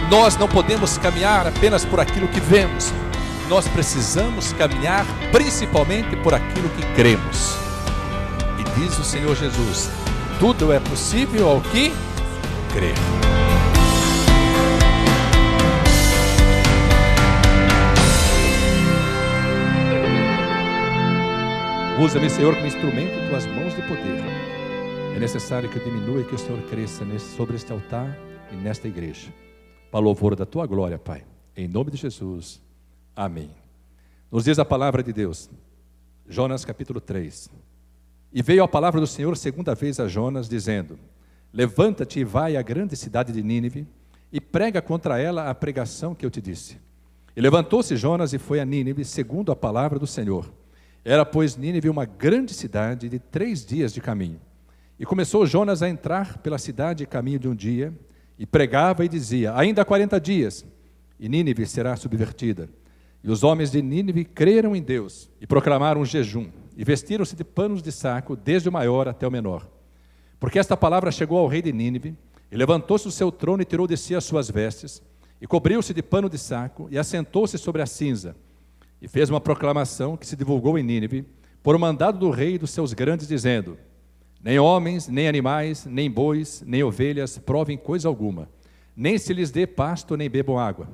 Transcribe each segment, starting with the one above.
Nós não podemos caminhar apenas por aquilo que vemos. Nós precisamos caminhar principalmente por aquilo que cremos. E diz o Senhor Jesus: tudo é possível ao que crer. Usa-me, Senhor, como instrumento em tuas mãos de poder. É necessário que eu diminua e que o Senhor cresça sobre este altar e nesta igreja, para louvor da tua glória, Pai. Em nome de Jesus. Amém. Nos diz a palavra de Deus, Jonas capítulo 3. E veio a palavra do Senhor segunda vez a Jonas, dizendo: levanta-te e vai à grande cidade de Nínive, e prega contra ela a pregação que eu te disse. E levantou-se Jonas e foi a Nínive, segundo a palavra do Senhor. Era, pois, Nínive uma grande cidade de 3 dias de caminho. E começou Jonas a entrar pela cidade caminho de um dia, e pregava e dizia: ainda 40 dias, e Nínive será subvertida. E os homens de Nínive creram em Deus, e proclamaram um jejum, e vestiram-se de panos de saco, desde o maior até o menor. Porque esta palavra chegou ao rei de Nínive, e levantou-se do seu trono e tirou de si as suas vestes, e cobriu-se de pano de saco, e assentou-se sobre a cinza, e fez uma proclamação que se divulgou em Nínive, por mandado do rei e dos seus grandes, dizendo: nem homens, nem animais, nem bois, nem ovelhas provem coisa alguma, nem se lhes dê pasto, nem bebam água.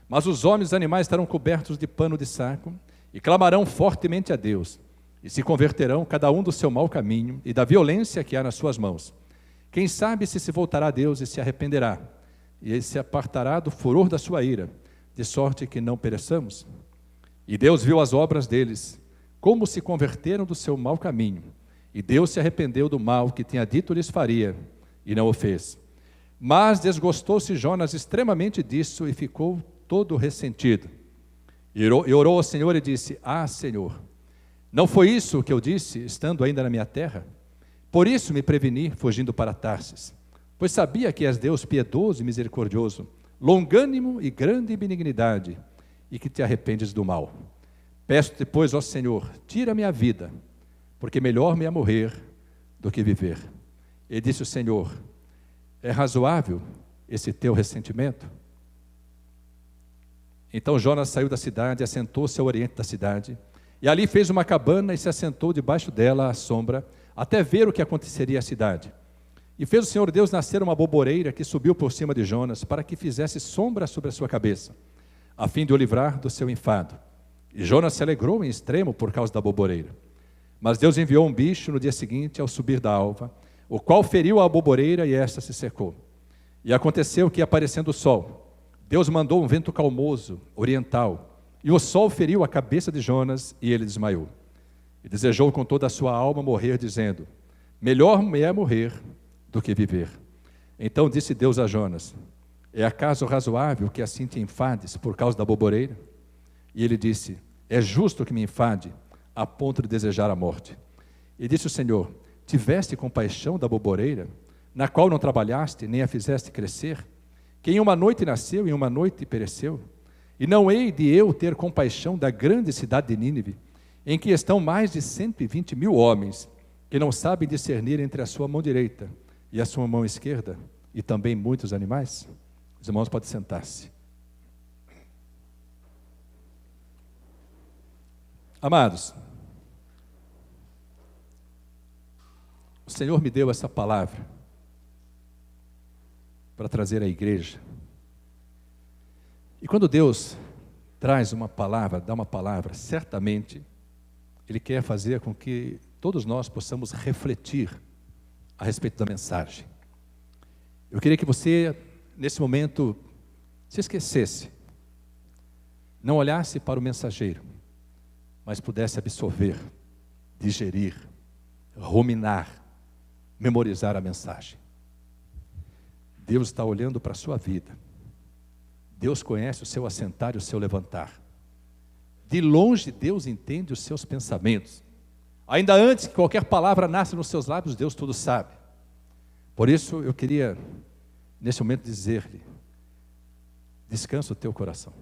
Mas os homens e os animais estarão cobertos de pano de saco, e clamarão fortemente a Deus, e se converterão cada um do seu mau caminho e da violência que há nas suas mãos. Quem sabe se voltará a Deus e se arrependerá, e ele se apartará do furor da sua ira, de sorte que não pereçamos? E Deus viu as obras deles, como se converteram do seu mau caminho, e Deus se arrependeu do mal que tinha dito lhes faria, e não o fez. Mas desgostou-se Jonas extremamente disso, e ficou todo ressentido. E orou ao Senhor e disse: ah, Senhor, não foi isso que eu disse, estando ainda na minha terra? Por isso me preveni, fugindo para Tarsis, pois sabia que és Deus piedoso e misericordioso, longânimo e grande em benignidade, e que te arrependes do mal. Peço-te, pois, ó Senhor, tira-me a vida, porque melhor me é morrer do que viver. E disse o Senhor: é razoável esse teu ressentimento? Então Jonas saiu da cidade, assentou-se ao oriente da cidade, e ali fez uma cabana e se assentou debaixo dela à sombra, até ver o que aconteceria à cidade. E fez o Senhor Deus nascer uma boboreira que subiu por cima de Jonas, para que fizesse sombra sobre a sua cabeça, a fim de o livrar do seu enfado. E Jonas se alegrou em extremo por causa da boboreira. Mas Deus enviou um bicho no dia seguinte, ao subir da alva, o qual feriu a boboreira e esta se secou. E aconteceu que, aparecendo o sol, Deus mandou um vento calmoso, oriental, e o sol feriu a cabeça de Jonas, e ele desmaiou. E desejou com toda a sua alma morrer, dizendo: melhor me é morrer do que viver. Então disse Deus a Jonas: é acaso razoável que assim te enfades por causa da boboreira? E ele disse: é justo que me enfade, a ponto de desejar a morte. E disse o Senhor: tiveste compaixão da boboreira, na qual não trabalhaste, nem a fizeste crescer, que em uma noite nasceu e em uma noite pereceu? E não hei de eu ter compaixão da grande cidade de Nínive, em que estão mais de 120.000 homens, que não sabem discernir entre a sua mão direita e a sua mão esquerda, e também muitos animais? Os irmãos podem sentar-se. Amados, o Senhor me deu essa palavra para trazer à igreja. E quando Deus traz uma palavra, dá uma palavra, certamente Ele quer fazer com que todos nós possamos refletir a respeito da mensagem. Eu queria que você, nesse momento, se esquecesse, não olhasse para o mensageiro, mas pudesse absorver, digerir, ruminar, memorizar a mensagem. Deus está olhando para a sua vida. Deus conhece o seu assentar e o seu levantar. De longe, Deus entende os seus pensamentos. Ainda antes que qualquer palavra nasça nos seus lábios, Deus tudo sabe. Por isso, eu queria, nesse momento, dizer-lhe: descansa o teu coração.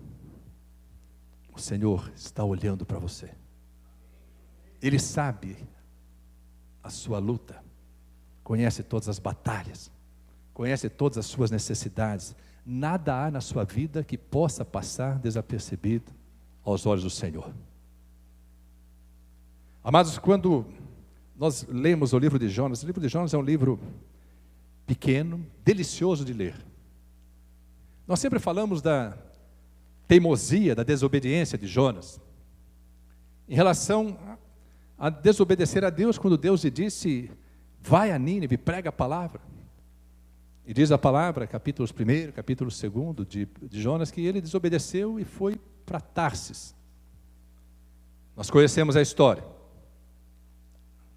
O Senhor está olhando para você. Ele sabe a sua luta, conhece todas as batalhas, conhece todas as suas necessidades. nada há na sua vida que possa passar desapercebido aos olhos do Senhor. Amados, quando nós lemos o livro de Jonas é um livro pequeno, delicioso de ler. Nós sempre falamos da teimosia, da desobediência de Jonas, em relação a desobedecer a Deus, quando Deus lhe disse, vai a Nínive, prega a palavra. E diz a palavra, capítulo 1, capítulo 2 de Jonas, que ele desobedeceu e foi para Tarsis. Nós conhecemos a história.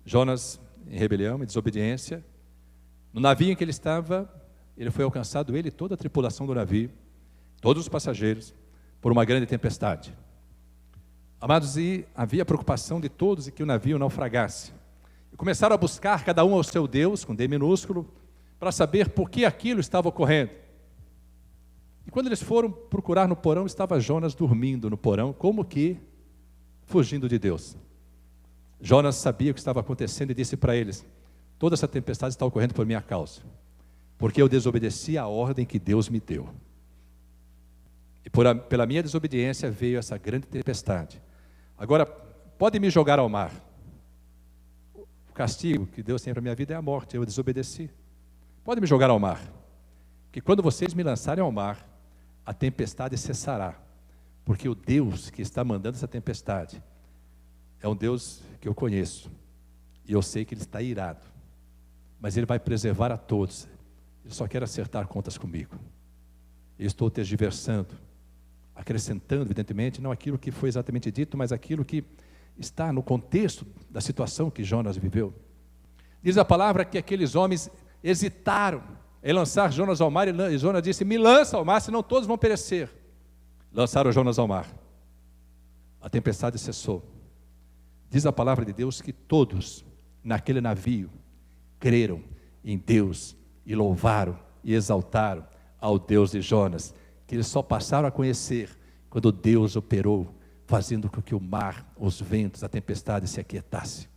Jonas, em rebelião, em desobediência, no navio em que ele estava, ele foi alcançado, ele e toda a tripulação do navio, todos os passageiros, por uma grande tempestade. Amados, e havia preocupação de todos em que o navio naufragasse. E começaram a buscar cada um ao seu Deus, com D minúsculo, para saber por que aquilo estava ocorrendo. E quando eles foram procurar no porão, estava Jonas dormindo no porão, como que fugindo de Deus. Jonas sabia o que estava acontecendo e disse para eles, toda essa tempestade está ocorrendo por minha causa, porque eu desobedeci a ordem que Deus me deu. E pela minha desobediência veio essa grande tempestade. Agora, pode me jogar ao mar. O castigo que Deus tem para a minha vida é a morte, eu desobedeci. Pode me jogar ao mar, que quando vocês me lançarem ao mar, a tempestade cessará, porque o Deus que está mandando essa tempestade é um Deus que eu conheço, e eu sei que Ele está irado, mas Ele vai preservar a todos, Ele só quer acertar contas comigo. Eu estou tergiversando, acrescentando, evidentemente, não aquilo que foi exatamente dito, mas aquilo que está no contexto da situação que Jonas viveu. Diz a palavra que aqueles homens hesitaram em lançar Jonas ao mar, e Jonas disse, me lança ao mar, senão todos vão perecer. Lançaram Jonas ao mar. A tempestade cessou. Diz a palavra de Deus que todos naquele navio creram em Deus e louvaram e exaltaram ao Deus de Jonas, que eles só passaram a conhecer quando Deus operou, fazendo com que o mar, os ventos, a tempestade se aquietasse.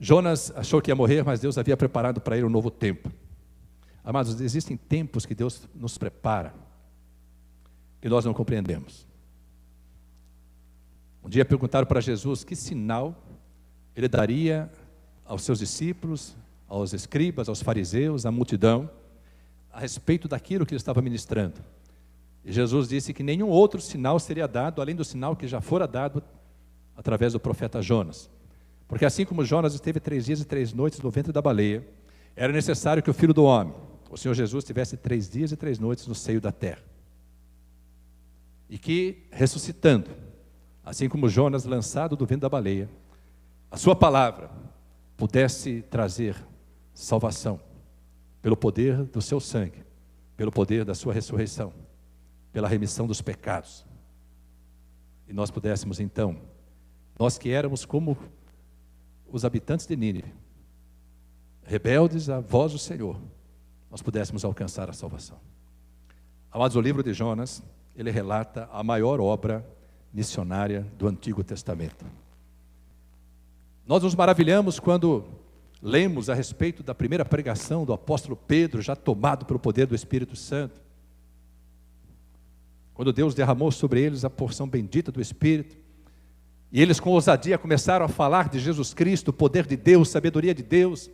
Jonas achou que ia morrer, mas Deus havia preparado para ele um novo tempo. Amados, existem tempos que Deus nos prepara e nós não compreendemos. Um dia perguntaram para Jesus que sinal Ele daria aos seus discípulos, aos escribas, aos fariseus, à multidão, a respeito daquilo que Ele estava ministrando. E Jesus disse que nenhum outro sinal seria dado, além do sinal que já fora dado através do profeta Jonas. Porque assim como Jonas esteve 3 dias e 3 noites no ventre da baleia, era necessário que o Filho do Homem, o Senhor Jesus, tivesse 3 dias e 3 noites no seio da terra. E que, ressuscitando, assim como Jonas lançado do ventre da baleia, a sua palavra pudesse trazer salvação, pelo poder do seu sangue, pelo poder da sua ressurreição, pela remissão dos pecados. E nós pudéssemos então, nós que éramos como os habitantes de Nínive, rebeldes à voz do Senhor, nós pudéssemos alcançar a salvação. Amados, o livro de Jonas, ele relata a maior obra missionária do Antigo Testamento. Nós nos maravilhamos quando lemos a respeito da primeira pregação do apóstolo Pedro, já tomado pelo poder do Espírito Santo. Quando Deus derramou sobre eles a porção bendita do Espírito, e eles com ousadia começaram a falar de Jesus Cristo, o poder de Deus, sabedoria de Deus,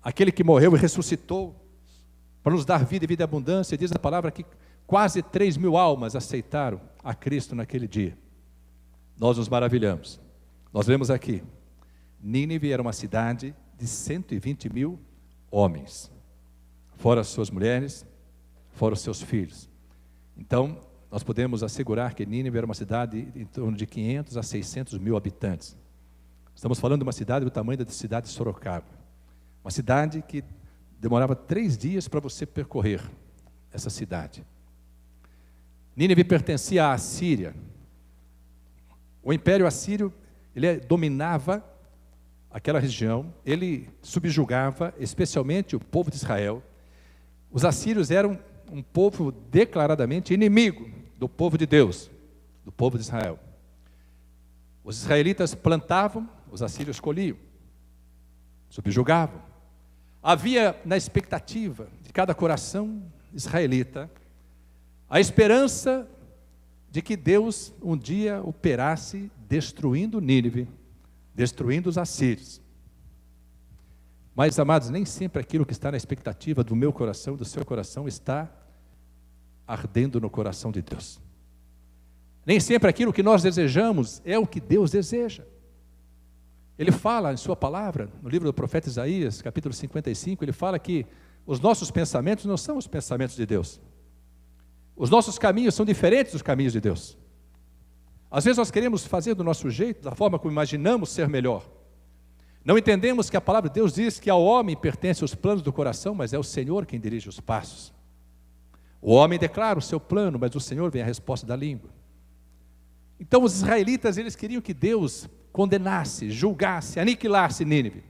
aquele que morreu e ressuscitou, para nos dar vida e vida e abundância. E diz a palavra que quase 3.000 almas aceitaram a Cristo naquele dia. Nós nos maravilhamos. Nós vemos aqui, Nínive era uma cidade de 120.000 homens, fora as suas mulheres, fora os seus filhos. Então, nós podemos assegurar que Nínive era uma cidade em torno de 500 a 600 mil habitantes. Estamos falando de uma cidade do tamanho da cidade de Sorocaba. Uma cidade que demorava 3 dias para você percorrer essa cidade. Nínive pertencia à Assíria. O Império Assírio, ele dominava aquela região, ele subjugava especialmente o povo de Israel. Os assírios eram um povo declaradamente inimigo do povo de Deus, do povo de Israel. Os israelitas plantavam, os assírios colhiam, subjugavam. Havia na expectativa de cada coração israelita a esperança de que Deus um dia operasse destruindo Nínive, destruindo os assírios. Mas, amados, nem sempre aquilo que está na expectativa do meu coração, do seu coração, está ardendo no coração de Deus. Nem sempre aquilo que nós desejamos é o que Deus deseja. Ele fala em sua palavra, no livro do profeta Isaías, capítulo 55, ele fala que os nossos pensamentos não são os pensamentos de Deus. Os nossos caminhos são diferentes dos caminhos de Deus. Às vezes nós queremos fazer do nosso jeito, da forma como imaginamos ser melhor. Não entendemos que a palavra de Deus diz que ao homem pertencem os planos do coração, mas é o Senhor quem dirige os passos. O homem declara o seu plano, mas o Senhor vem a resposta da língua. Então os israelitas, eles queriam que Deus condenasse, julgasse, aniquilasse Nínive.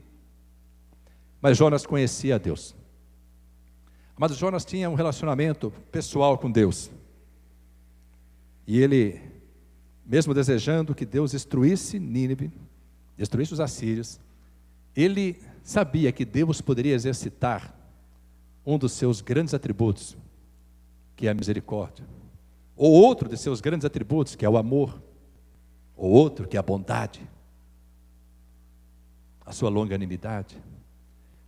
Mas Jonas conhecia a Deus. Mas Jonas tinha um relacionamento pessoal com Deus. E ele, mesmo desejando que Deus destruísse Nínive, destruísse os assírios, ele sabia que Deus poderia exercitar um dos seus grandes atributos, que é a misericórdia. Ou outro de seus grandes atributos, que é o amor. Ou outro, que é a bondade. A sua longanimidade.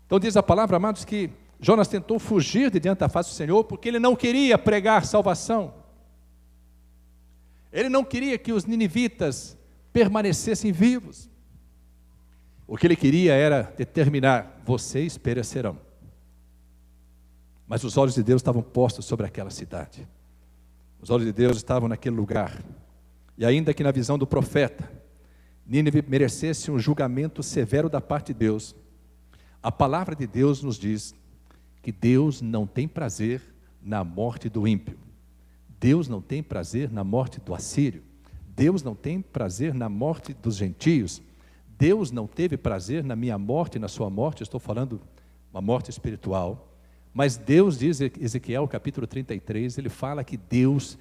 Então diz a palavra, amados, que Jonas tentou fugir de diante da face do Senhor, porque ele não queria pregar salvação. Ele não queria que os ninivitas permanecessem vivos. O que ele queria era determinar, vocês perecerão. Mas os olhos de Deus estavam postos sobre aquela cidade. Os olhos de Deus estavam naquele lugar. E ainda que na visão do profeta, Nínive merecesse um julgamento severo da parte de Deus, a palavra de Deus nos diz que Deus não tem prazer na morte do ímpio. Deus não tem prazer na morte do assírio. Deus não tem prazer na morte dos gentios. Deus não teve prazer na minha morte, na sua morte. Estou falando uma morte espiritual. Mas Deus, diz Ezequiel capítulo 33, ele fala que Deus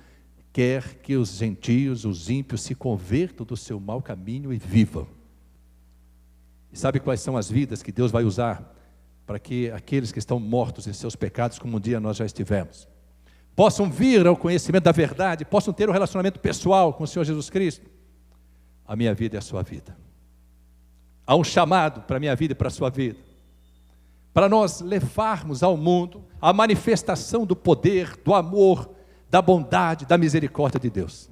quer que os gentios, os ímpios, se convertam do seu mau caminho e vivam. E sabe quais são as vidas que Deus vai usar para que aqueles que estão mortos em seus pecados, como um dia nós já estivemos, possam vir ao conhecimento da verdade, possam ter um relacionamento pessoal com o Senhor Jesus Cristo? A minha vida é a sua vida. Há um chamado para a minha vida e para a sua vida, para nós levarmos ao mundo a manifestação do poder, do amor, da bondade, da misericórdia de Deus.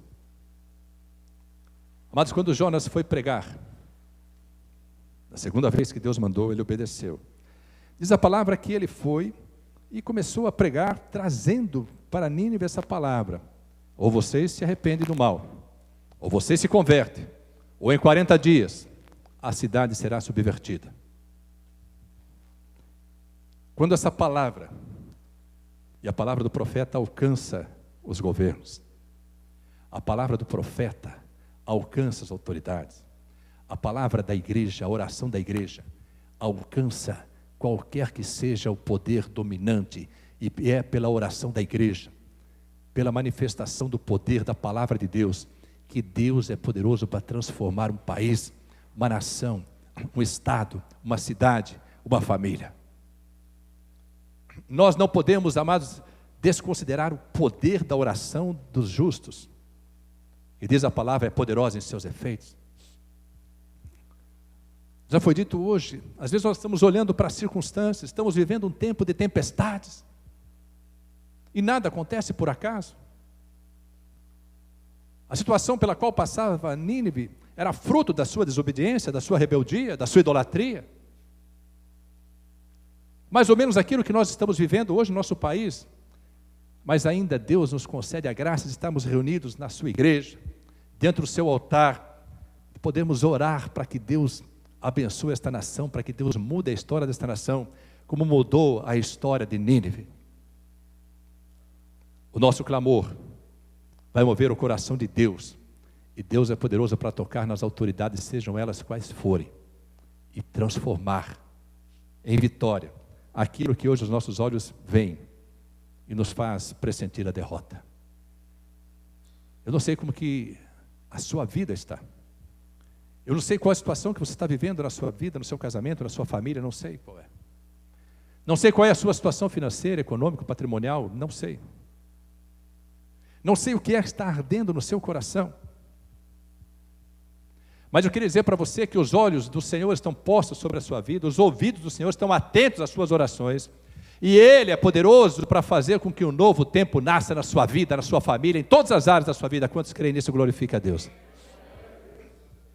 Amados, quando Jonas foi pregar, na segunda vez que Deus mandou, ele obedeceu. Diz a palavra que ele foi e começou a pregar, trazendo para Nínive essa palavra: ou vocês se arrependem do mal, ou vocês se convertem, ou em 40 dias a cidade será subvertida. Quando essa palavra, e a palavra do profeta alcança os governos, a palavra do profeta alcança as autoridades, a palavra da igreja, a oração da igreja, alcança qualquer que seja o poder dominante, e é pela oração da igreja, pela manifestação do poder da palavra de Deus, que Deus é poderoso para transformar um país, uma nação, um estado, uma cidade, uma família. Nós não podemos, amados, desconsiderar o poder da oração dos justos. E diz a palavra, é poderosa em seus efeitos. Já foi dito hoje, às vezes nós estamos olhando para as circunstâncias, estamos vivendo um tempo de tempestades, e nada acontece por acaso. A situação pela qual passava Nínive era fruto da sua desobediência, da sua rebeldia, da sua idolatria. Mais ou menos aquilo que nós estamos vivendo hoje no nosso país. Mas ainda Deus nos concede a graça de estarmos reunidos na sua igreja, dentro do seu altar, podemos orar para que Deus abençoe esta nação, para que Deus mude a história desta nação, como mudou a história de Nínive. O nosso clamor vai mover o coração de Deus, e Deus é poderoso para tocar nas autoridades, sejam elas quais forem, e transformar em vitória aquilo que hoje os nossos olhos veem e nos faz pressentir a derrota. Eu não sei como que a sua vida está. Eu não sei qual é a situação que você está vivendo na sua vida, no seu casamento, na sua família, não sei qual é. Não sei qual é a sua situação financeira, econômica, patrimonial, não sei. Não sei o que é que está ardendo no seu coração. Mas eu queria dizer para você que os olhos do Senhor estão postos sobre a sua vida, os ouvidos do Senhor estão atentos às suas orações, e Ele é poderoso para fazer com que um novo tempo nasça na sua vida, na sua família, em todas as áreas da sua vida. Quantos creem nisso, glorifica a Deus.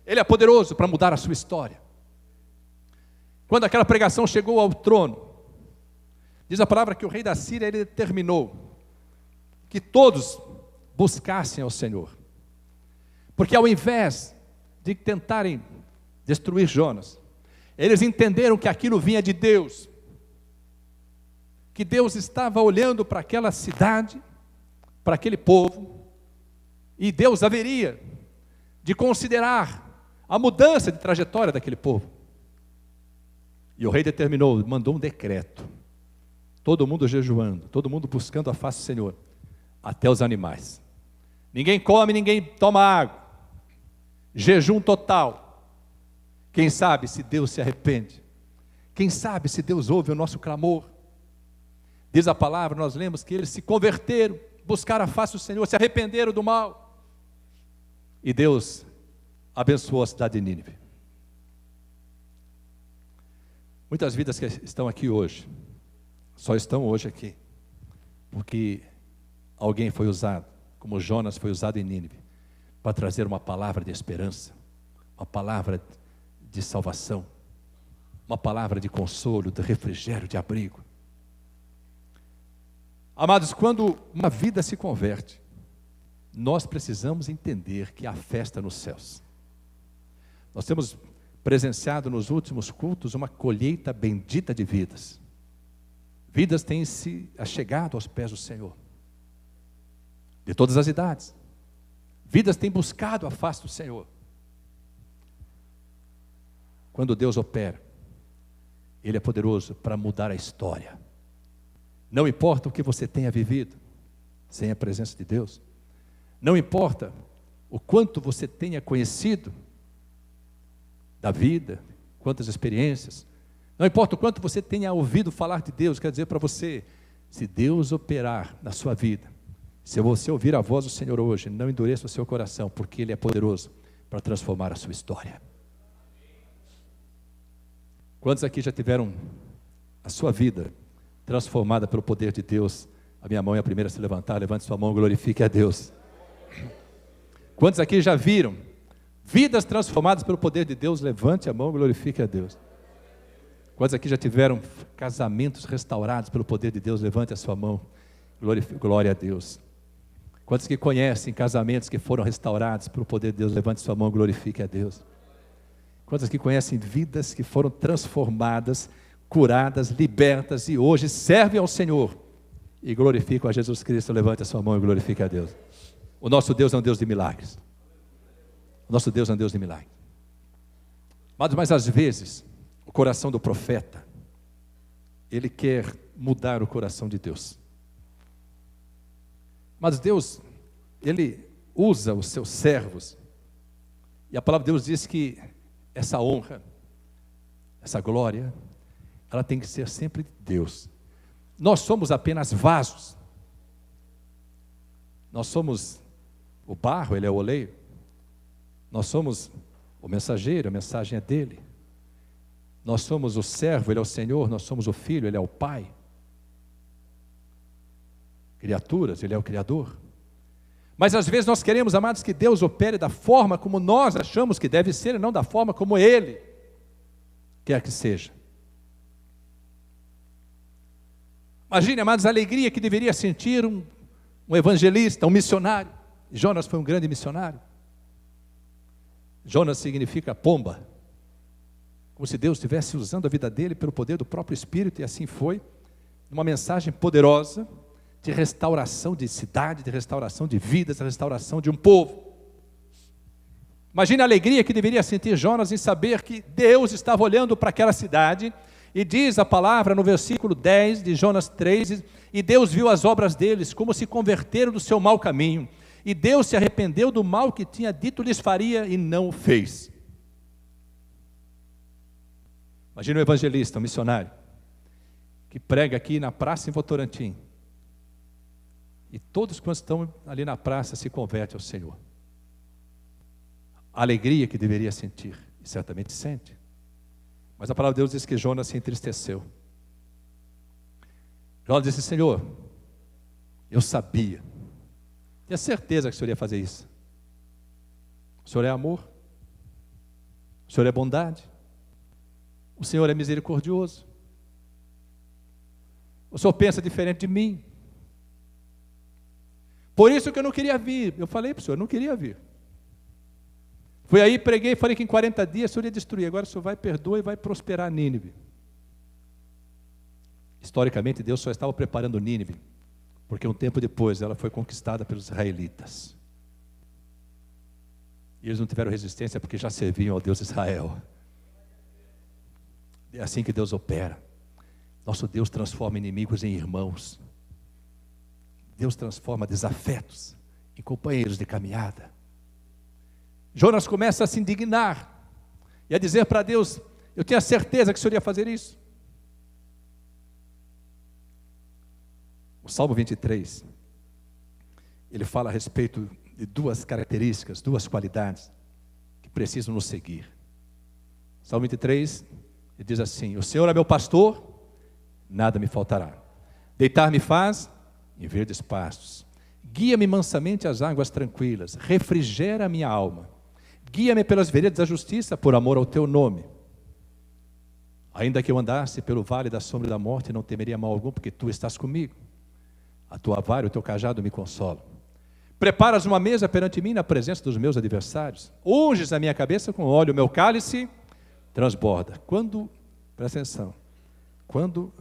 Ele é poderoso para mudar a sua história. Quando aquela pregação chegou ao trono, diz a palavra que o rei da Síria, ele determinou que todos buscassem ao Senhor, porque ao invés de tentarem destruir Jonas, eles entenderam que aquilo vinha de Deus, que Deus estava olhando para aquela cidade, para aquele povo, e Deus haveria de considerar a mudança de trajetória daquele povo. E o rei determinou, mandou um decreto, todo mundo jejuando, todo mundo buscando a face do Senhor, até os animais. Ninguém come, ninguém toma água, jejum total. Quem sabe se Deus se arrepende, quem sabe se Deus ouve o nosso clamor. Diz a palavra, nós lemos que eles se converteram, buscaram a face do Senhor, se arrependeram do mal, e Deus abençoou a cidade de Nínive. Muitas vidas que estão aqui hoje, só estão hoje aqui, porque alguém foi usado, como Jonas foi usado em Nínive, para trazer uma palavra de esperança, uma palavra de salvação, uma palavra de consolo, de refrigério, de abrigo. Amados, quando uma vida se converte, nós precisamos entender que há festa nos céus. Nós temos presenciado nos últimos cultos uma colheita bendita de vidas. Vidas têm se achegado aos pés do Senhor, de todas as idades. Vidas têm buscado a face do Senhor. Quando Deus opera, Ele é poderoso para mudar a história. Não importa o que você tenha vivido sem a presença de Deus, não importa o quanto você tenha conhecido da vida, quantas experiências, não importa o quanto você tenha ouvido falar de Deus, quer dizer para você, se Deus operar na sua vida, se você ouvir a voz do Senhor hoje, não endureça o seu coração, porque Ele é poderoso para transformar a sua história. Quantos aqui já tiveram a sua vida transformada pelo poder de Deus? A minha mão é a primeira a se levantar, levante sua mão, glorifique a Deus. Quantos aqui já viram vidas transformadas pelo poder de Deus? Levante a mão, glorifique a Deus. Quantos aqui já tiveram casamentos restaurados pelo poder de Deus? Levante a sua mão, glória a Deus. Quantos que conhecem casamentos que foram restaurados pelo poder de Deus? Levante sua mão, glorifique a Deus. Quantos que conhecem vidas que foram transformadas, curadas, libertas e hoje servem ao Senhor e glorificam a Jesus Cristo? Levante a sua mão e glorifique a Deus. O nosso Deus é um Deus de milagres. O nosso Deus é um Deus de milagres. Mas às vezes, o coração do profeta, ele quer mudar o coração de Deus. Mas Deus, Ele usa os seus servos. E a palavra de Deus diz que essa honra, essa glória, ela tem que ser sempre de Deus. Nós somos apenas vasos. Nós somos o barro, Ele é o oleiro. Nós somos o mensageiro, a mensagem é dEle. Nós somos o servo, Ele é o Senhor. Nós somos o filho, Ele é o Pai. Criaturas, Ele é o Criador. Mas às vezes nós queremos, amados, que Deus opere da forma como nós achamos que deve ser, e não da forma como Ele quer que seja. Imagine, amados, a alegria que deveria sentir um evangelista, um missionário. Jonas foi um grande missionário. Jonas significa pomba, como se Deus estivesse usando a vida dele pelo poder do próprio Espírito, e assim foi, uma mensagem poderosa, de restauração de cidade, de restauração de vidas, de restauração de um povo. Imagine a alegria que deveria sentir Jonas em saber que Deus estava olhando para aquela cidade, e diz a palavra no versículo 10 de Jonas 3, e Deus viu as obras deles, como se converteram do seu mau caminho, e Deus se arrependeu do mal que tinha dito lhes faria, e não o fez. Imagine um evangelista, um missionário, que prega aqui na praça em Votorantim. E todos quantos estão ali na praça se convertem ao Senhor. A alegria que deveria sentir, e certamente sente. Mas a palavra de Deus diz que Jonas se entristeceu. Jonas disse: Senhor, eu sabia, tinha certeza que o Senhor ia fazer isso. O Senhor é amor, o Senhor é bondade, o Senhor é misericordioso. O Senhor pensa diferente de mim. Por isso que eu não queria vir. Eu falei para o Senhor, eu não queria vir. Fui aí, preguei, falei que em 40 dias o Senhor ia destruir. Agora o Senhor vai, perdoa e vai prosperar Nínive. Historicamente, Deus só estava preparando Nínive, porque um tempo depois ela foi conquistada pelos israelitas. E eles não tiveram resistência porque já serviam ao Deus de Israel. É assim que Deus opera. Nosso Deus transforma inimigos em irmãos. Deus transforma desafetos em companheiros de caminhada. Jonas começa a se indignar e a dizer para Deus: eu tinha certeza que o Senhor ia fazer isso. O Salmo 23, ele fala a respeito de duas características, duas qualidades que precisam nos seguir. Salmo 23, ele diz assim: o Senhor é meu pastor, nada me faltará. Deitar-me faz em verdes pastos. Guia-me mansamente às águas tranquilas. Refrigera a minha alma. Guia-me pelas veredas da justiça, por amor ao teu nome. Ainda que eu andasse pelo vale da sombra da morte, não temeria mal algum, porque tu estás comigo. A tua vara e o teu cajado me consolam. Preparas uma mesa perante mim na presença dos meus adversários. Unges a minha cabeça com óleo, o meu cálice transborda. Quando, presta atenção, quando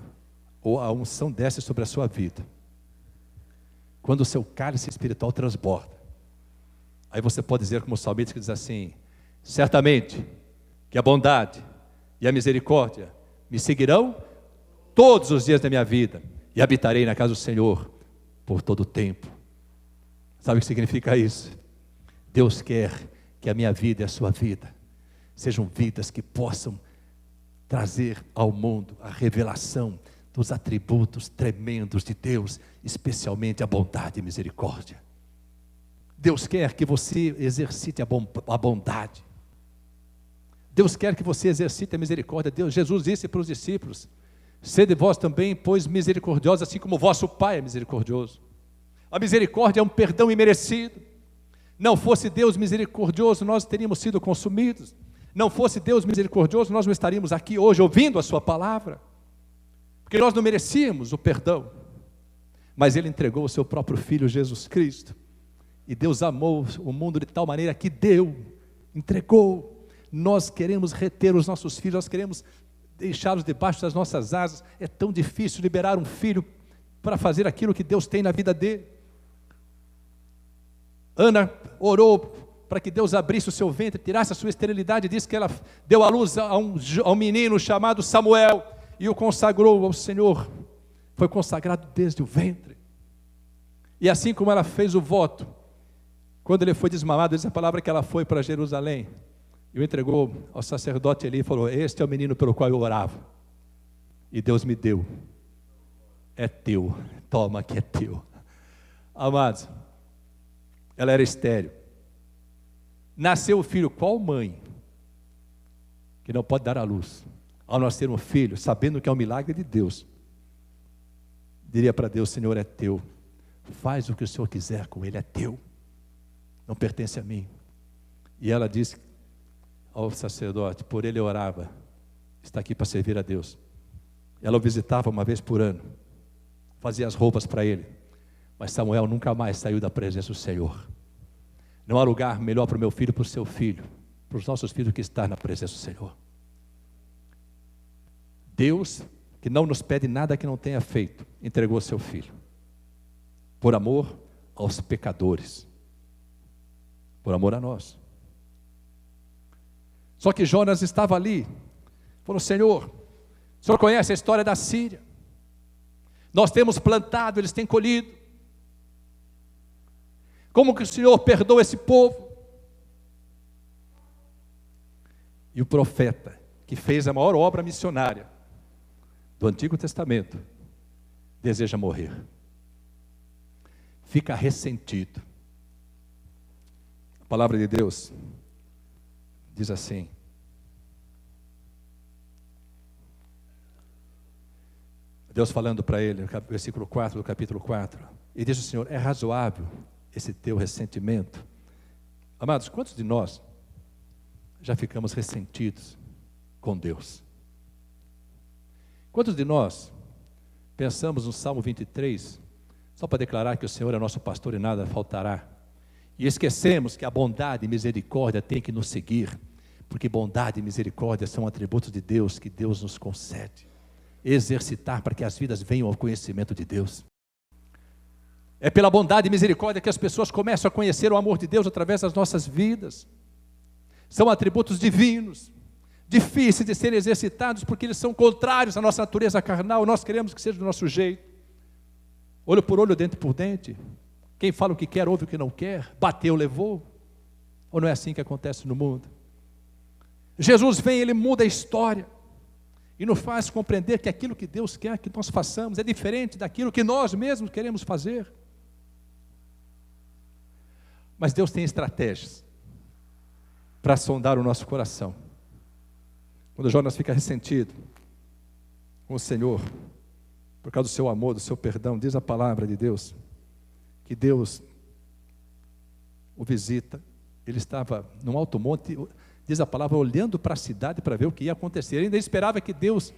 a unção desce sobre a sua vida, quando o seu cálice espiritual transborda, aí você pode dizer como o salmista que diz assim: certamente que a bondade e a misericórdia me seguirão todos os dias da minha vida, e habitarei na casa do Senhor por todo o tempo. Sabe o que significa isso? Deus quer que a minha vida e a sua vida sejam vidas que possam trazer ao mundo a revelação dos atributos tremendos de Deus, especialmente a bondade e misericórdia. Deus quer que você exercite a bondade. Deus quer que você exercite a misericórdia. Jesus disse para os discípulos: sede vós também, pois, misericordiosos, assim como vosso Pai é misericordioso. A misericórdia é um perdão imerecido. Não fosse Deus misericordioso, nós teríamos sido consumidos. Não fosse Deus misericordioso, nós não estaríamos aqui hoje ouvindo a sua palavra, porque nós não merecíamos o perdão. Mas Ele entregou o seu próprio Filho Jesus Cristo, e Deus amou o mundo de tal maneira que deu, entregou. Nós queremos reter os nossos filhos, nós queremos deixá-los debaixo das nossas asas. É tão difícil liberar um filho para fazer aquilo que Deus tem na vida dele. Ana orou para que Deus abrisse o seu ventre, tirasse a sua esterilidade, disse que ela deu à luz a um menino chamado Samuel, e o consagrou ao Senhor. Foi consagrado desde o ventre. E assim como ela fez o voto, quando ele foi desmamado, diz a palavra que ela foi para Jerusalém, e o entregou ao sacerdote ali e falou: este é o menino pelo qual eu orava, e Deus me deu, é teu, toma que é teu. Amados, ela era estéril, nasceu o filho. Qual mãe que não pode dar à luz, ao nascer um filho, sabendo que é um milagre de Deus, diria para Deus: Senhor, é teu, faz o que o Senhor quiser com ele, é teu, não pertence a mim. E ela disse ao sacerdote, por ele eu orava, está aqui para servir a Deus. Ela o visitava uma vez por ano, fazia as roupas para ele, mas Samuel nunca mais saiu da presença do Senhor. Não há lugar melhor para o meu filho, para o seu filho, para os nossos filhos, que estar na presença do Senhor. Deus, que não nos pede nada que não tenha feito, entregou o seu filho, por amor aos pecadores, por amor a nós. Só que Jonas estava ali, falou: Senhor, o Senhor conhece a história da Síria, nós temos plantado, eles têm colhido. Como que o Senhor perdoa esse povo? E o profeta, que fez a maior obra missionária do Antigo Testamento deseja morrer. Fica ressentido. A palavra de Deus diz assim: Deus falando para ele, versículo 4 do capítulo 4, e diz o Senhor: é razoável esse teu ressentimento? Amados, quantos de nós já ficamos ressentidos com Deus? Quantos de nós pensamos no Salmo 23, só para declarar que o Senhor é nosso pastor e nada faltará, e esquecemos que a bondade e misericórdia têm que nos seguir, porque bondade e misericórdia são atributos de Deus que Deus nos concede exercitar para que as vidas venham ao conhecimento de Deus. É pela bondade e misericórdia que as pessoas começam a conhecer o amor de Deus através das nossas vidas. São atributos divinos, difíceis de serem exercitados, porque eles são contrários à nossa natureza carnal. Nós queremos que seja do nosso jeito, olho por olho, dente por dente. Quem fala o que quer, ouve o que não quer. Bateu, levou. Ou não é assim que acontece no mundo? Jesus vem, Ele muda a história e nos faz compreender que aquilo que Deus quer que nós façamos é diferente daquilo que nós mesmos queremos fazer. Mas Deus tem estratégias para sondar o nosso coração. Quando Jonas fica ressentido com o Senhor, por causa do seu amor, do seu perdão, diz a palavra de Deus, que Deus o visita. Ele estava num alto monte, diz a palavra, olhando para a cidade para ver o que ia acontecer. Ele ainda esperava que Deus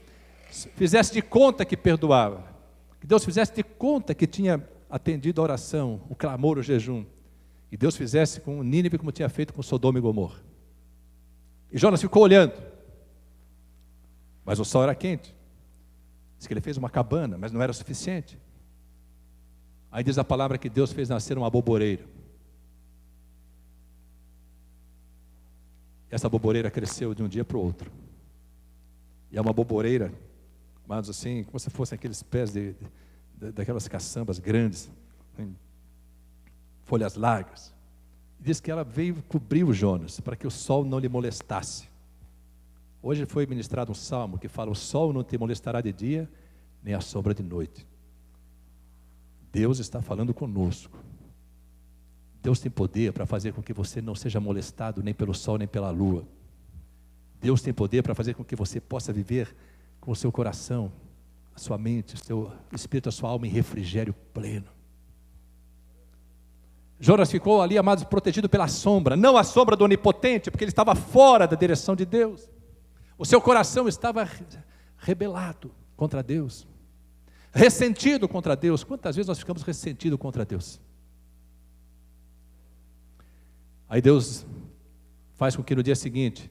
fizesse de conta que perdoava, que Deus fizesse de conta que tinha atendido a oração, o clamor, o jejum, e Deus fizesse com Nínive como tinha feito com Sodoma e Gomorra. E Jonas ficou olhando, mas o sol era quente. Diz que ele fez uma cabana, mas não era suficiente. Aí diz a palavra que Deus fez nascer uma aboboreira. Essa aboboreira cresceu de um dia para o outro. E é uma aboboreira, mas assim, como se fossem aqueles pés daquelas caçambas grandes, folhas largas. E diz que ela veio cobrir o Jonas, para que o sol não lhe molestasse. Hoje foi ministrado um salmo que fala: o sol não te molestará de dia, nem a sombra de noite. Deus está falando conosco. Deus tem poder para fazer com que você não seja molestado nem pelo sol, nem pela lua. Deus tem poder para fazer com que você possa viver com o seu coração, a sua mente, o seu espírito, a sua alma em refrigério pleno. Jonas ficou ali, amados, protegido pela sombra, não a sombra do onipotente, porque ele estava fora da direção de Deus. O seu coração estava rebelado contra Deus, ressentido contra Deus. Quantas vezes nós ficamos ressentidos contra Deus? Aí Deus faz com que no dia seguinte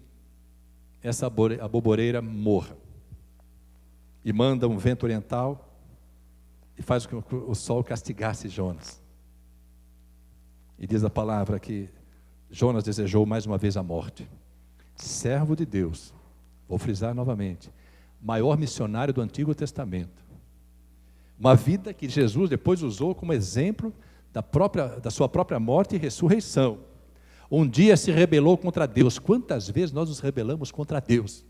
essa aboboreira morra, e manda um vento oriental e faz com que o sol castigasse Jonas. E diz a palavra que Jonas desejou mais uma vez a morte. Servo de Deus, vou frisar novamente, maior missionário do Antigo Testamento, uma vida que Jesus depois usou como exemplo da sua própria morte e ressurreição. Um dia se rebelou contra Deus. Quantas vezes nós nos rebelamos contra Deus?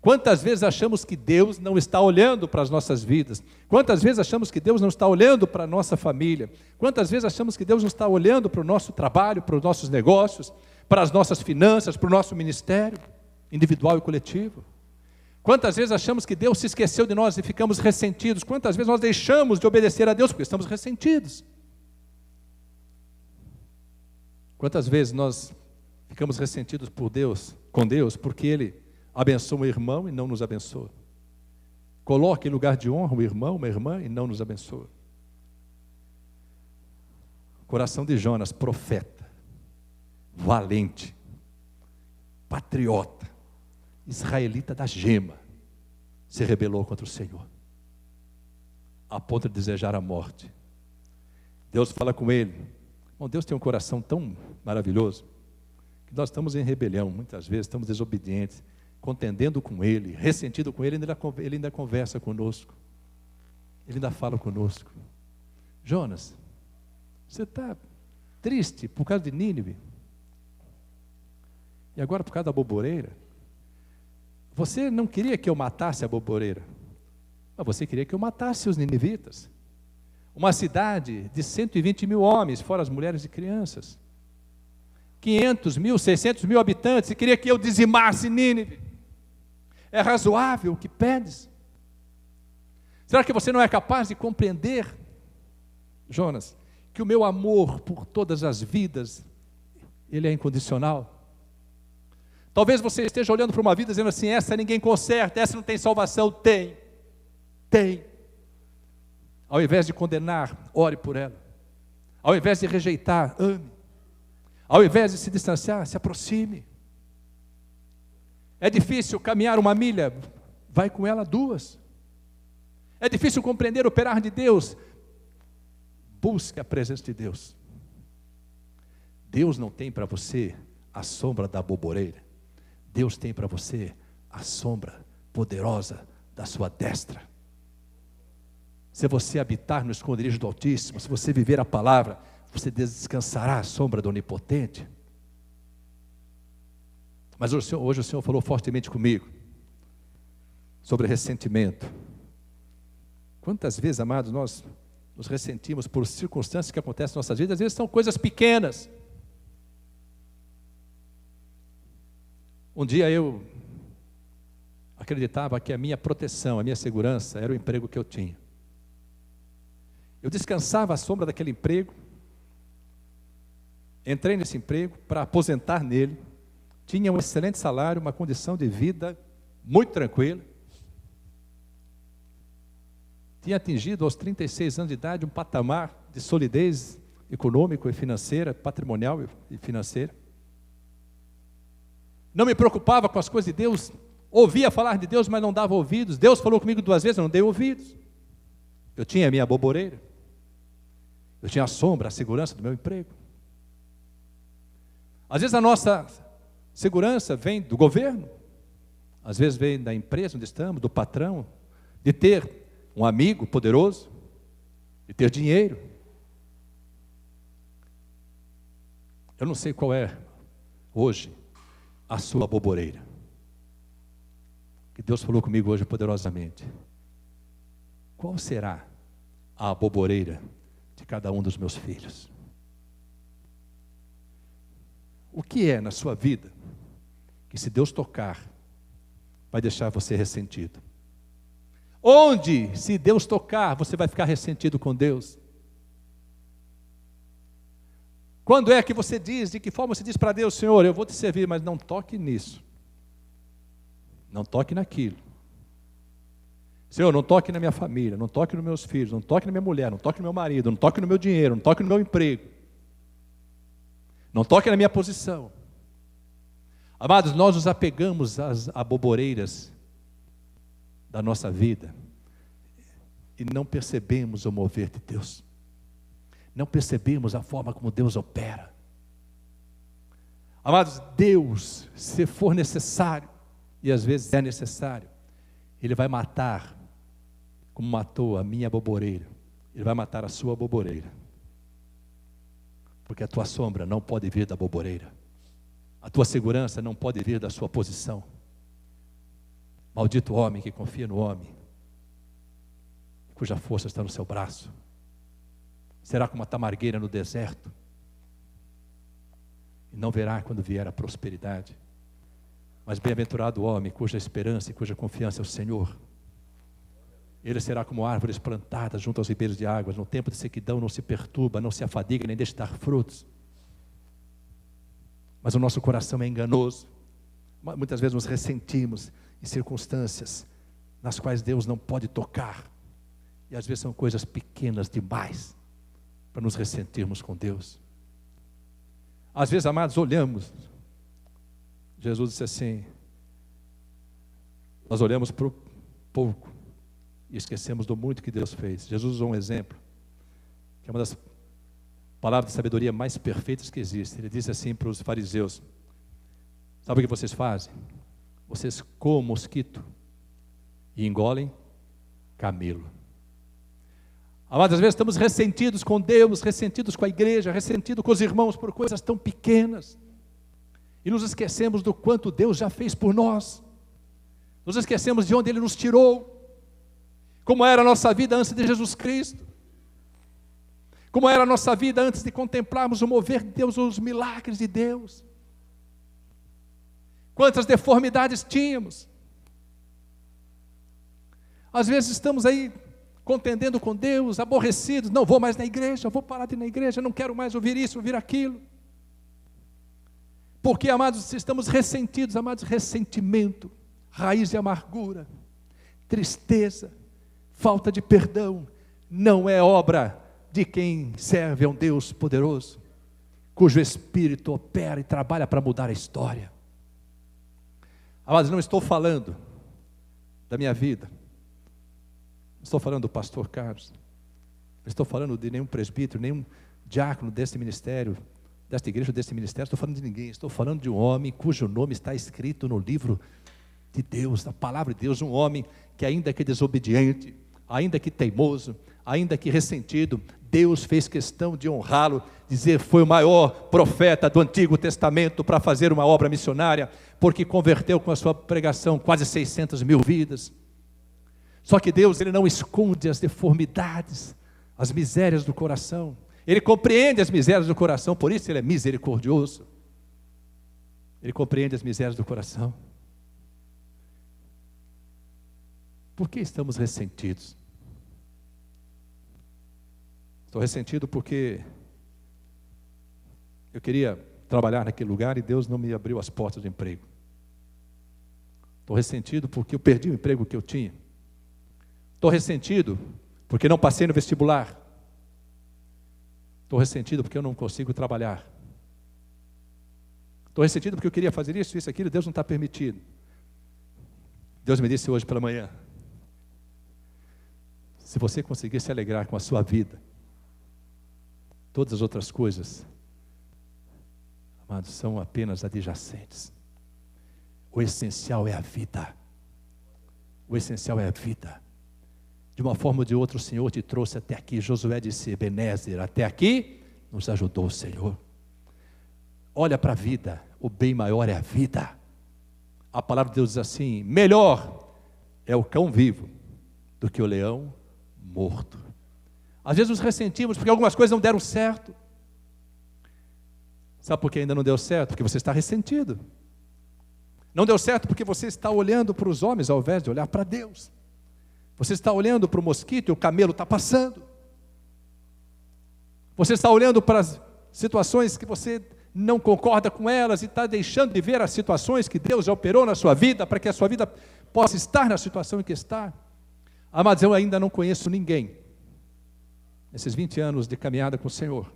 Quantas vezes achamos que Deus não está olhando para as nossas vidas? Quantas vezes achamos que Deus não está olhando para a nossa família? Quantas vezes achamos que Deus não está olhando para o nosso trabalho, para os nossos negócios, para as nossas finanças, para o nosso ministério individual e coletivo? Quantas vezes achamos que Deus se esqueceu de nós e ficamos ressentidos? Quantas vezes nós deixamos de obedecer a Deus porque estamos ressentidos? Quantas vezes nós ficamos ressentidos com Deus, porque Ele abençoa um irmão e não nos abençoa? Coloca em lugar de honra um irmão, uma irmã e não nos abençoa. Coração de Jonas, profeta, valente, patriota, israelita da gema, se rebelou contra o Senhor, a ponto de desejar a morte. Deus fala com ele. Bom, Deus tem um coração tão maravilhoso, que nós estamos em rebelião, muitas vezes estamos desobedientes, contendendo com Ele, ressentido com Ele, Ele ainda conversa conosco, Ele ainda fala conosco. Jonas, você está triste por causa de Nínive? E agora por causa da aboboreira? Você não queria que eu matasse a aboboreira? Mas você queria que eu matasse os ninivitas. Uma cidade de 120 mil homens, fora as mulheres e crianças. 500 mil, 600 mil habitantes, e queria que eu dizimasse Nínive. É razoável o que pedes? Será que você não é capaz de compreender, Jonas, que o meu amor por todas as vidas, ele é incondicional? Talvez você esteja olhando para uma vida dizendo assim, essa ninguém conserta, essa não tem salvação. Tem. Ao invés de condenar, ore por ela. Ao invés de rejeitar, ame. Ao invés de se distanciar, se aproxime. É difícil caminhar 1 milha, vai com ela 2. É difícil compreender o operar de Deus, busque a presença de Deus. Deus não tem para você a sombra da boboreira. Deus tem para você a sombra poderosa da sua destra. Se você habitar no esconderijo do Altíssimo, se você viver a palavra, você descansará à sombra do Onipotente. Mas hoje o Senhor falou fortemente comigo sobre ressentimento. Quantas vezes, amados, nós nos ressentimos por circunstâncias que acontecem em nossas vidas, às vezes são coisas pequenas. Um dia eu acreditava que a minha proteção, a minha segurança era o emprego que eu tinha. Eu descansava à sombra daquele emprego, entrei nesse emprego para aposentar nele, tinha um excelente salário, uma condição de vida muito tranquila. Tinha atingido aos 36 anos de idade um patamar de solidez econômico e financeira, patrimonial e financeira. Não me preocupava com as coisas de Deus, ouvia falar de Deus, mas não dava ouvidos. Deus falou comigo 2 vezes, eu não dei ouvidos. Eu tinha a minha boboreira, eu tinha a sombra, a segurança do meu emprego. Às vezes a nossa segurança vem do governo, às vezes vem da empresa onde estamos, do patrão, de ter um amigo poderoso, de ter dinheiro. Eu não sei qual é hoje a sua boboreira, que Deus falou comigo hoje poderosamente. Qual será a boboreira de cada um dos meus filhos? O que é na sua vida que, se Deus tocar, vai deixar você ressentido? Onde, se Deus tocar, você vai ficar ressentido com Deus? Quando é que você diz, de que forma você diz para Deus, Senhor, eu vou te servir, mas não toque nisso, não toque naquilo. Senhor, não toque na minha família, não toque nos meus filhos, não toque na minha mulher, não toque no meu marido, não toque no meu dinheiro, não toque no meu emprego, não toque na minha posição. Amados, nós nos apegamos às aboboreiras da nossa vida e não percebemos o mover de Deus, não percebemos a forma como Deus opera. Amados, Deus, se for necessário, e às vezes é necessário, Ele vai matar, como matou a minha boboreira, Ele vai matar a sua boboreira, porque a tua sombra não pode vir da boboreira, a tua segurança não pode vir da sua posição. Maldito homem que confia no homem, cuja força está no seu braço. Será como uma tamargueira no deserto, e não verá quando vier a prosperidade. Mas bem-aventurado o homem cuja esperança e cuja confiança é o Senhor. Ele será como árvores plantadas junto aos ribeiros de águas, no tempo de sequidão não se perturba, não se afadiga, nem deixa de dar frutos. Mas o nosso coração é enganoso. Muitas vezes nos ressentimos em circunstâncias nas quais Deus não pode tocar. E às vezes são coisas pequenas demais para nos ressentirmos com Deus. Às vezes, amados, olhamos. Jesus disse assim, nós olhamos para o pouco e esquecemos do muito que Deus fez. Jesus usou um exemplo, que é uma das palavras de sabedoria mais perfeitas que existe. Ele disse assim para os fariseus, sabe o que vocês fazem? Vocês comem mosquito e engolem camelo. Amados, às vezes estamos ressentidos com Deus, ressentidos com a igreja, ressentidos com os irmãos por coisas tão pequenas. E nos esquecemos do quanto Deus já fez por nós. Nos esquecemos de onde Ele nos tirou. Como era a nossa vida antes de Jesus Cristo. Como era a nossa vida antes de contemplarmos o mover de Deus, os milagres de Deus. Quantas deformidades tínhamos. Às vezes estamos aí contendendo com Deus, aborrecidos. Não vou mais na igreja, vou parar de ir na igreja, não quero mais ouvir isso, ouvir aquilo. Porque, amados, estamos ressentidos, amados, ressentimento, raiz de amargura, tristeza, falta de perdão, não é obra de quem serve a um Deus poderoso, cujo Espírito opera e trabalha para mudar a história. Amados, não estou falando da minha vida, não estou falando do pastor Carlos, não estou falando de nenhum presbítero, nenhum diácono deste ministério, desta igreja, deste ministério, estou falando de ninguém, estou falando de um homem cujo nome está escrito no livro de Deus, na palavra de Deus, um homem que ainda que desobediente, ainda que teimoso, ainda que ressentido, Deus fez questão de honrá-lo, dizer foi o maior profeta do Antigo Testamento para fazer uma obra missionária, porque converteu com a sua pregação quase 600 mil vidas. Só que Deus, Ele não esconde as deformidades, as misérias do coração. Ele compreende as misérias do coração, por isso Ele é misericordioso. Ele compreende as misérias do coração. Por que estamos ressentidos? Estou ressentido porque eu queria trabalhar naquele lugar e Deus não me abriu as portas do emprego. Estou ressentido porque eu perdi o emprego que eu tinha. Estou ressentido porque não passei no vestibular. Estou ressentido porque eu não consigo trabalhar. Estou ressentido porque eu queria fazer isso, isso, aquilo, Deus não está permitindo. Deus me disse hoje pela manhã, se você conseguir se alegrar com a sua vida, todas as outras coisas, amados, são apenas adjacentes. O essencial é a vida. O essencial é a vida. De uma forma ou de outra, o Senhor te trouxe até aqui. Josué disse, Ebenezer, até aqui nos ajudou o Senhor. Olha para a vida, o bem maior é a vida. A palavra de Deus diz assim, melhor é o cão vivo do que o leão morto. Às vezes nos ressentimos porque algumas coisas não deram certo. Sabe por que ainda não deu certo? Porque você está ressentido. Não deu certo porque você está olhando para os homens ao invés de olhar para Deus. Você está olhando para o mosquito e o camelo está passando. Você está olhando para as situações que você não concorda com elas e está deixando de ver as situações que Deus já operou na sua vida para que a sua vida possa estar na situação em que está. Amados, eu ainda não conheço ninguém nesses 20 anos de caminhada com o Senhor.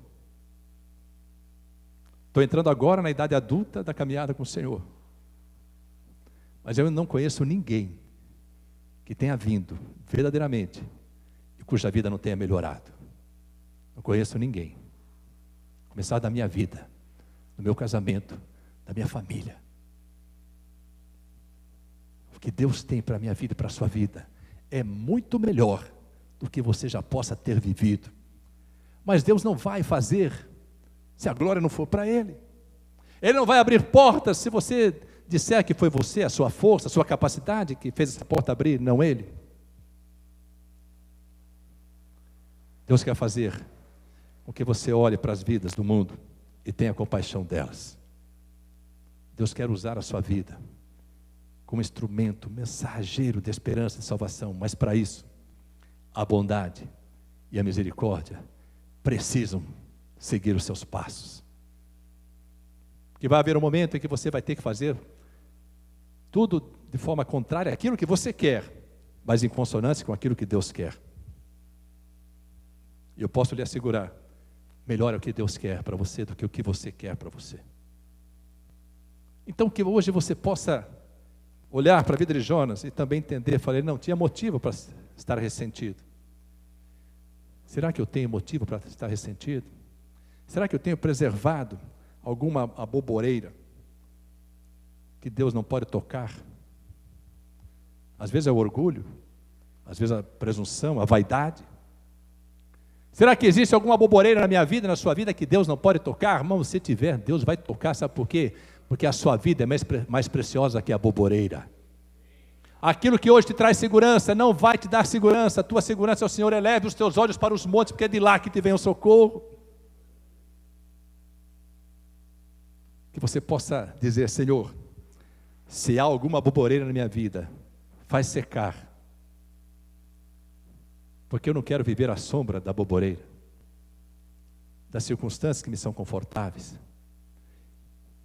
Estou entrando agora na idade adulta da caminhada com o Senhor. Mas eu não conheço ninguém que tenha vindo verdadeiramente e cuja vida não tenha melhorado. Não conheço ninguém. Começar da minha vida, do meu casamento, da minha família. O que Deus tem para a minha vida e para a sua vida é muito melhor do que você já possa ter vivido. Mas Deus não vai fazer se a glória não for para Ele. Ele não vai abrir portas se você disser que foi você, a sua força, a sua capacidade que fez essa porta abrir, não Ele. Deus quer fazer com que você olhe para as vidas do mundo e tenha compaixão delas. Deus quer usar a sua vida como instrumento, mensageiro de esperança e salvação, mas para isso, a bondade e a misericórdia precisam seguir os seus passos. Que vai haver um momento em que você vai ter que fazer tudo de forma contrária àquilo que você quer, mas em consonância com aquilo que Deus quer. E eu posso lhe assegurar, melhor é o que Deus quer para você do que o que você quer para você. Então que hoje você possa olhar para a vida de Jonas e também entender, falei, não, tinha motivo para estar ressentido. Será que eu tenho motivo para estar ressentido? Será que eu tenho preservado alguma aboboreira que Deus não pode tocar? Às vezes é o orgulho, às vezes a presunção, a vaidade. Será que existe alguma aboboreira na minha vida, na sua vida, que Deus não pode tocar? Irmão, se tiver, Deus vai tocar, sabe por quê? Porque a sua vida é mais preciosa que a aboboreira. Aquilo que hoje te traz segurança não vai te dar segurança. A tua segurança é o Senhor. Eleve os teus olhos para os montes, porque é de lá que te vem o socorro. Que você possa dizer: Senhor, se há alguma boboreira na minha vida, faz secar, porque eu não quero viver à sombra da boboreira, das circunstâncias que me são confortáveis.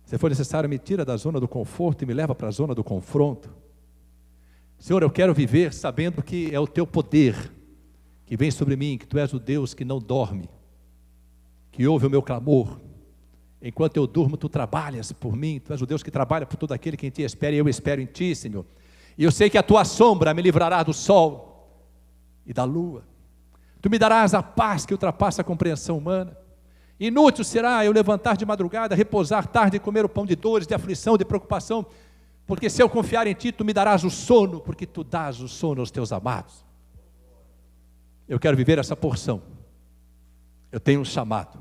Se for necessário, me tira da zona do conforto e me leva para a zona do confronto. Senhor, eu quero viver sabendo que é o teu poder que vem sobre mim, que tu és o Deus que não dorme, que ouve o meu clamor. Enquanto eu durmo, tu trabalhas por mim, tu és o Deus que trabalha por todo aquele que em ti espera, e eu espero em ti, Senhor. E eu sei que a tua sombra me livrará do sol e da lua. Tu me darás a paz que ultrapassa a compreensão humana. Inútil será eu levantar de madrugada, repousar tarde e comer o pão de dores, de aflição, de preocupação, porque se eu confiar em ti, tu me darás o sono, porque tu dás o sono aos teus amados. Eu quero viver essa porção. Eu tenho um chamado.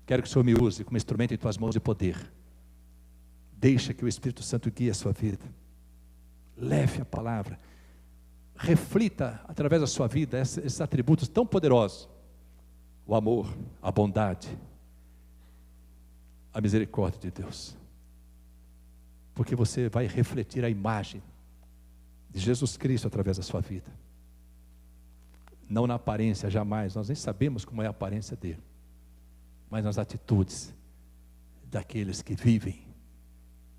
Quero que o Senhor me use como instrumento em tuas mãos de poder. Deixa que o Espírito Santo guie a sua vida. Leve a palavra. Reflita através da sua vida esses atributos tão poderosos: o amor, a bondade, a misericórdia de Deus. Porque você vai refletir a imagem de Jesus Cristo através da sua vida. Não na aparência, jamais. Nós nem sabemos como é a aparência dele, mas nas atitudes daqueles que vivem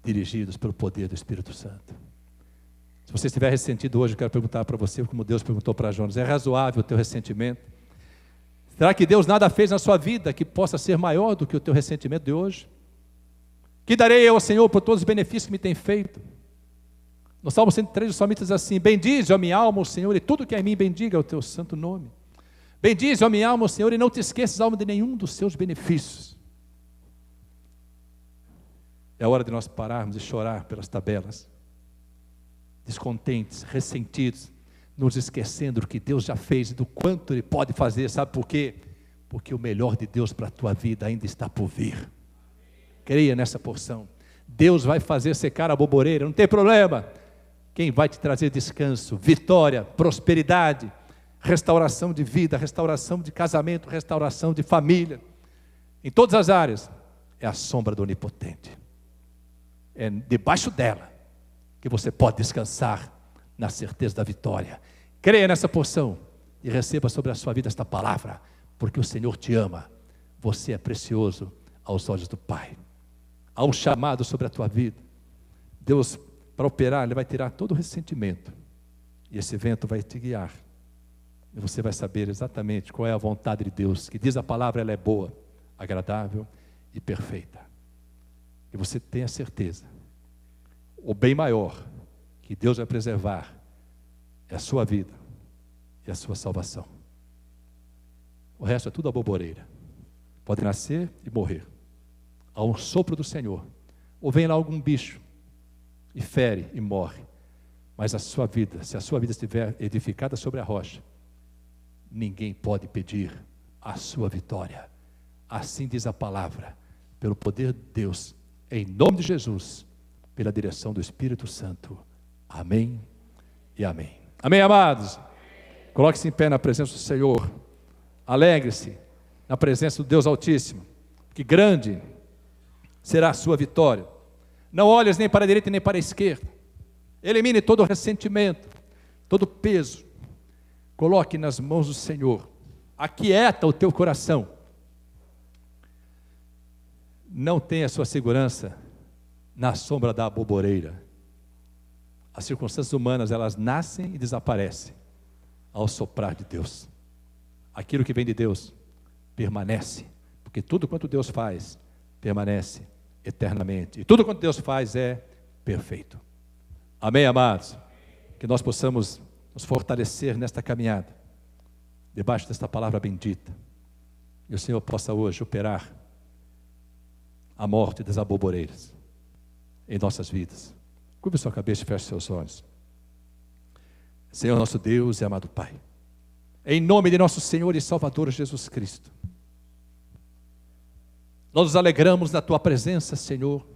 dirigidos pelo poder do Espírito Santo. Se você estiver ressentido hoje, eu quero perguntar para você, como Deus perguntou para Jonas: é razoável o teu ressentimento? Será que Deus nada fez na sua vida que possa ser maior do que o teu ressentimento de hoje? Que darei eu ao Senhor por todos os benefícios que me tem feito? No Salmo 103, o salmista diz assim: bendize, ó minha alma, o Senhor, e tudo que é em mim bendiga o teu santo nome. Bendize, ó minha alma, o Senhor, e não te esqueças, alma, de nenhum dos seus benefícios. É hora de nós pararmos de chorar pelas tabelas, descontentes, ressentidos, nos esquecendo do que Deus já fez e do quanto Ele pode fazer. Sabe por quê? Porque o melhor de Deus para a tua vida ainda está por vir. Creia nessa porção. Deus vai fazer secar a boboreira, não tem problema. Quem vai te trazer descanso, vitória, prosperidade, restauração de vida, restauração de casamento, restauração de família, em todas as áreas, é a sombra do Onipotente. É debaixo dela que você pode descansar na certeza da vitória. Creia nessa porção e receba sobre a sua vida esta palavra, porque o Senhor te ama. Você é precioso aos olhos do Pai. Há um chamado sobre a tua vida. Deus, para operar, Ele vai tirar todo o ressentimento, e esse vento vai te guiar, e você vai saber exatamente qual é a vontade de Deus, que diz a palavra: ela é boa, agradável e perfeita. E você tenha certeza, o bem maior que Deus vai preservar é a sua vida e a sua salvação. O resto é tudo a boboreira. Pode nascer e morrer. Há um sopro do Senhor, ou vem lá algum bicho e fere e morre. Mas a sua vida, se a sua vida estiver edificada sobre a rocha, ninguém pode pedir a sua vitória. Assim diz a palavra, pelo poder de Deus, em nome de Jesus, pela direção do Espírito Santo. Amém e amém. Amém, amados? Coloque-se em pé na presença do Senhor. Alegre-se na presença do Deus Altíssimo, que grande será a sua vitória. Não olhes nem para a direita nem para a esquerda. Elimine todo o ressentimento, todo o peso. Coloque nas mãos do Senhor. Aquieta o teu coração. Não tenha sua segurança na sombra da boboreira. As circunstâncias humanas, elas nascem e desaparecem ao soprar de Deus. Aquilo que vem de Deus permanece, porque tudo quanto Deus faz permanece eternamente, e tudo quanto Deus faz é perfeito. Amém, amados? Que nós possamos nos fortalecer nesta caminhada, debaixo desta palavra bendita, e o Senhor possa hoje operar a morte das aboboreiras em nossas vidas. Curva sua cabeça e feche seus olhos. Senhor nosso Deus e amado Pai, em nome de nosso Senhor e Salvador Jesus Cristo, nós nos alegramos na Tua presença, Senhor,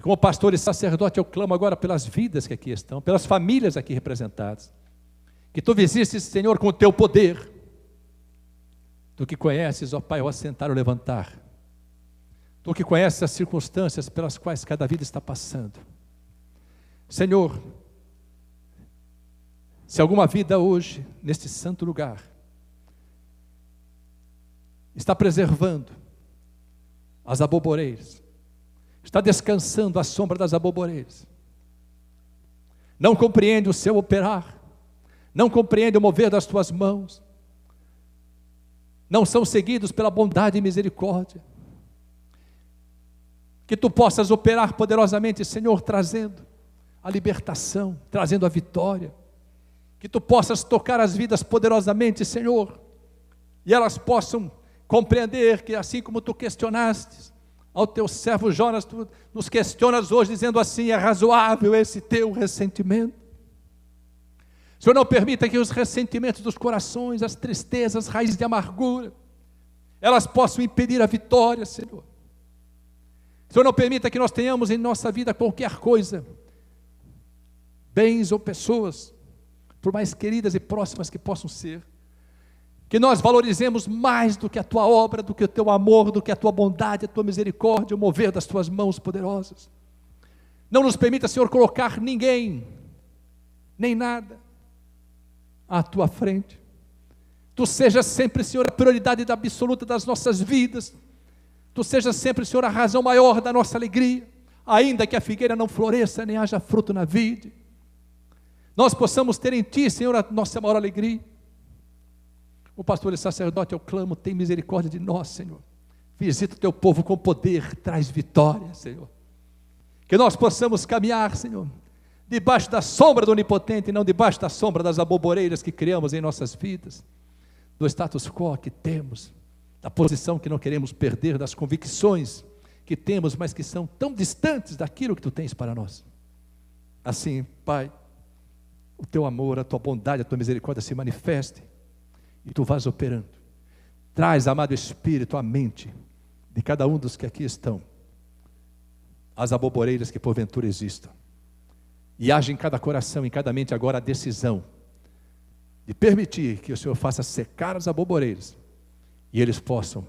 E como pastor e sacerdote, eu clamo agora pelas vidas que aqui estão, pelas famílias aqui representadas. Que tu visites, Senhor, com o teu poder. Tu que conheces, ó Pai, o assentar ou levantar. Tu que conheces as circunstâncias pelas quais cada vida está passando. Senhor, se alguma vida hoje, neste santo lugar, está preservando as aboboreiras, está descansando à sombra das aboboreiras, não compreende o seu operar, não compreende o mover das tuas mãos, não são seguidos pela bondade e misericórdia, que tu possas operar poderosamente, Senhor, trazendo a libertação, trazendo a vitória, que tu possas tocar as vidas poderosamente, Senhor, e elas possam compreender que assim como tu questionaste ao teu servo Jonas, tu nos questionas hoje dizendo assim: é razoável esse teu ressentimento? Senhor, não permita que os ressentimentos dos corações, as tristezas, as raízes de amargura, elas possam impedir a vitória, Senhor. Senhor, não permita que nós tenhamos em nossa vida qualquer coisa, bens ou pessoas, por mais queridas e próximas que possam ser, que nós valorizemos mais do que a tua obra, do que o teu amor, do que a tua bondade, a tua misericórdia, o mover das tuas mãos poderosas. Não nos permita, Senhor, colocar ninguém, nem nada, à tua frente. Tu sejas sempre, Senhor, a prioridade absoluta das nossas vidas. Tu sejas sempre, Senhor, a razão maior da nossa alegria, ainda que a figueira não floresça, nem haja fruto na vide. Nós possamos ter em Ti, Senhor, a nossa maior alegria. O pastor e sacerdote, eu clamo, tem misericórdia de nós, Senhor. Visita o Teu povo com poder, traz vitória, Senhor. Que nós possamos caminhar, Senhor, debaixo da sombra do Onipotente, e não debaixo da sombra das aboboreiras que criamos em nossas vidas, do status quo que temos, da posição que não queremos perder, das convicções que temos, mas que são tão distantes daquilo que Tu tens para nós. Assim, Pai, o Teu amor, a Tua bondade, a Tua misericórdia se manifeste, e Tu vás operando. Traz, amado Espírito, à mente de cada um dos que aqui estão, as aboboreiras que porventura existam, e age em cada coração, em cada mente agora a decisão de permitir que o Senhor faça secar as aboboreiras, e eles possam,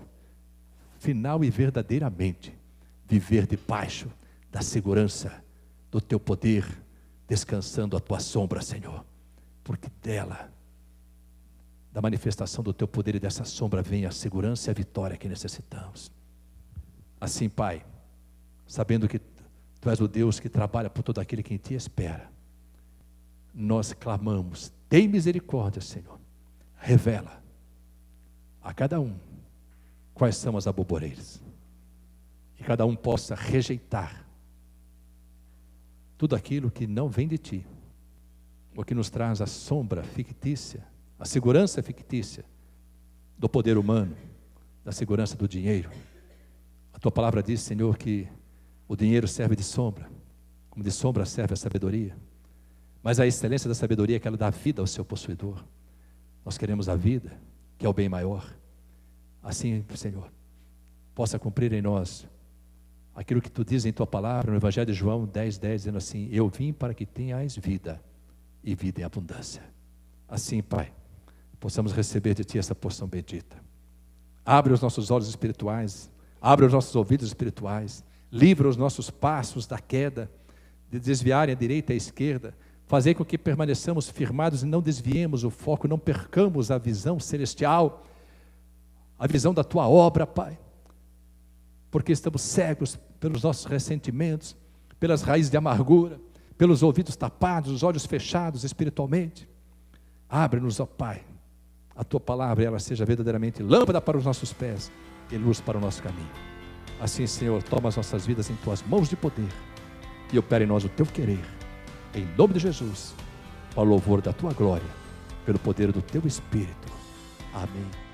final e verdadeiramente, viver debaixo da segurança do Teu poder, descansando a Tua sombra, Senhor, porque dela, da manifestação do Teu poder e dessa sombra, vem a segurança e a vitória que necessitamos. Assim, Pai, sabendo que Tu és o Deus que trabalha por todo aquele que em Ti espera, nós clamamos, tem misericórdia, Senhor, revela a cada um quais são as aboboreiras, que cada um possa rejeitar tudo aquilo que não vem de Ti, o que nos traz a sombra fictícia, a segurança fictícia do poder humano, da segurança do dinheiro. A Tua palavra diz, Senhor, que o dinheiro serve de sombra, como de sombra serve a sabedoria, mas a excelência da sabedoria é que ela dá vida ao seu possuidor. Nós queremos a vida, que é o bem maior. Assim, Senhor, possa cumprir em nós aquilo que Tu dizes em Tua palavra, no Evangelho de João 10:10, dizendo assim: eu vim para que tenhais vida, e vida em abundância. Assim, Pai, possamos receber de Ti essa porção bendita. Abre os nossos olhos espirituais, abre os nossos ouvidos espirituais, livra os nossos passos da queda, de desviarem à direita e à esquerda, fazer com que permaneçamos firmados e não desviemos o foco, não percamos a visão celestial, a visão da Tua obra, Pai, porque estamos cegos pelos nossos ressentimentos, pelas raízes de amargura, pelos ouvidos tapados, os olhos fechados espiritualmente. Abre-nos, ó Pai, a Tua palavra, e ela seja verdadeiramente lâmpada para os nossos pés e luz para o nosso caminho. Assim, Senhor, toma as nossas vidas em Tuas mãos de poder e opera em nós o Teu querer, em nome de Jesus, para o louvor da Tua glória, pelo poder do Teu Espírito. Amém.